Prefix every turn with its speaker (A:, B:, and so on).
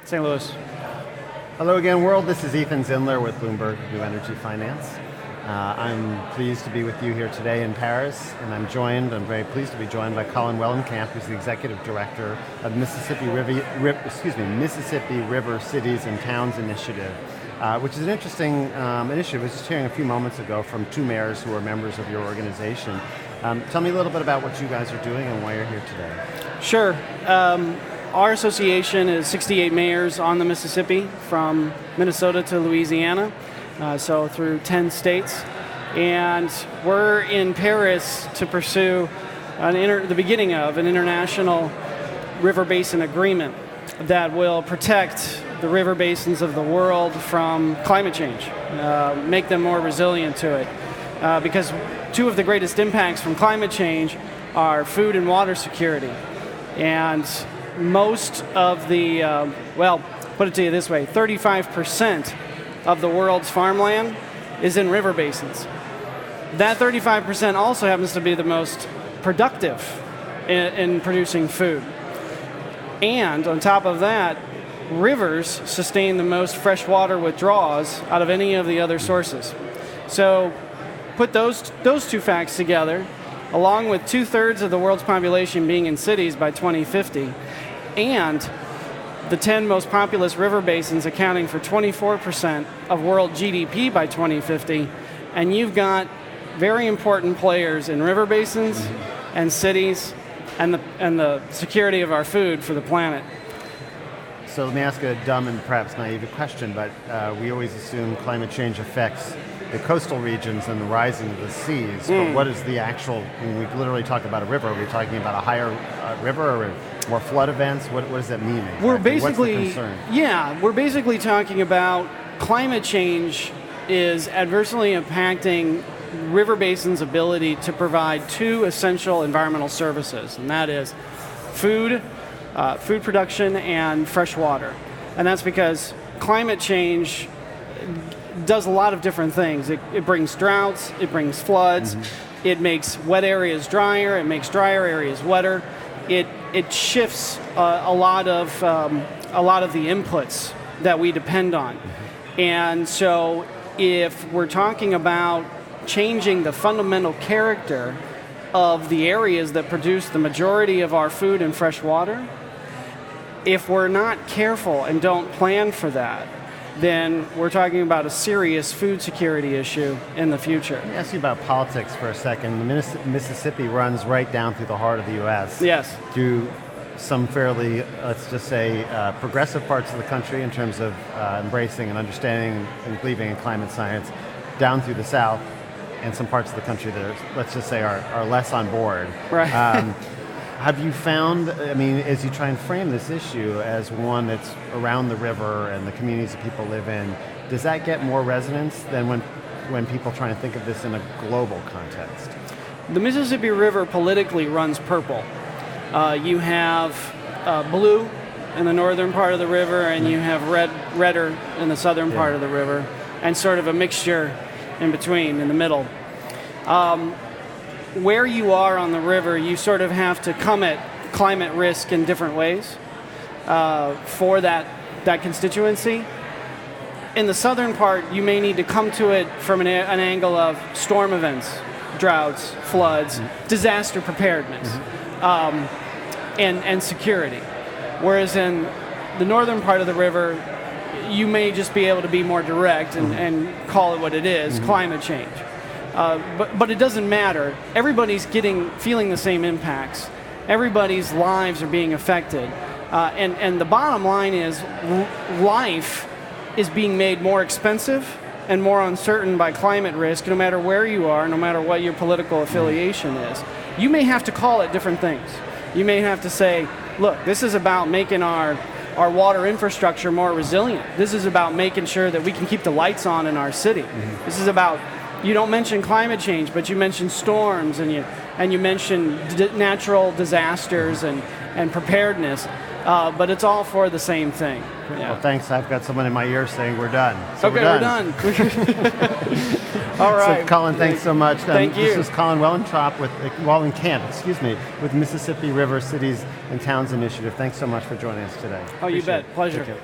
A: St. Louis.
B: Hello again, world. This is Ethan Zindler with Bloomberg New Energy Finance. I'm pleased to be with you here today in Paris, and I'm very pleased to be joined by Colin Wellenkamp, who's the Executive Director of Mississippi River Cities and Towns Initiative, which is an interesting initiative. I was just hearing a few moments ago from two mayors who are members of your organization. Tell me a little bit about what you guys are doing and why you're here today.
A: Sure. Our association is 68 mayors on the Mississippi, from Minnesota to Louisiana, so through 10 states. And we're in Paris to pursue the beginning of an international river basin agreement that will protect the river basins of the world from climate change, make them more resilient to it. Because two of the greatest impacts from climate change are food and water security. And most of the, put it to you this way, 35% of the world's farmland is in river basins. That 35% also happens to be the most productive in producing food. And on top of that, rivers sustain the most fresh water withdrawals out of any of the other sources. So put those two facts together, along with 2/3 of the world's population being in cities by 2050, and the 10 most populous river basins accounting for 24% of world GDP by 2050, and you've got very important players in river basins and cities and the security of our food for the planet.
B: So let me ask a dumb and perhaps naive question, but we always assume climate change affects the coastal regions and the rising of the seas. But what is the actual, when we literally talk about a river, are we talking about a higher river or more flood events? What does that mean exactly?
A: We're basically,
B: what's the concern?
A: We're basically talking about climate change is adversely impacting river basins' ability to provide two essential environmental services, and that is food production and fresh water. And that's because climate change does a lot of different things. It brings droughts, it brings floods, it makes wet areas drier, it makes drier areas wetter. It shifts a lot of the inputs that we depend on. And so if we're talking about changing the fundamental character of the areas that produce the majority of our food and fresh water, if we're not careful and don't plan for that, then we're talking about a serious food security issue in the future.
B: Let me ask you about politics for a second. Mississippi runs right down through the heart of the U.S.
A: Yes.
B: Through some fairly, let's just say, progressive parts of the country in terms of embracing and understanding and believing in climate science, down through the South, and some parts of the country that are, let's just say, are less on board.
A: Right.
B: Have you found, as you try and frame this issue as one that's around the river and the communities that people live in, does that get more resonance than when people try and think of this in a global context?
A: The Mississippi River politically runs purple. You have blue in the northern part of the river, and you have redder in the southern part of the river, and sort of a mixture in between, in the middle. Where you are on the river, you sort of have to come at climate risk in different ways for that constituency. In the southern part, you may need to come to it from an angle of storm events, droughts, floods, disaster preparedness, and security. Whereas in the northern part of the river, you may just be able to be more direct and call it what it is, climate change. But it doesn't matter. Everybody's feeling the same impacts. Everybody's lives are being affected. And the bottom line is life is being made more expensive and more uncertain by climate risk, no matter where you are, no matter what your political affiliation is. You may have to call it different things. You may have to say, look, this is about making our water infrastructure more resilient. This is about making sure that we can keep the lights on in our city. This is about, you don't mention climate change, but you mention storms, and you mention natural disasters and preparedness, but it's all for the same thing. Yeah.
B: Well, thanks. I've got someone in my ear saying we're done. So
A: okay, we're done. All right.
B: So, Colin, thanks so much.
A: Thank you.
B: This is Colin Wellenkamp with Mississippi River Cities and Towns Initiative. Thanks so much for joining us today.
A: Oh, you bet. Pleasure.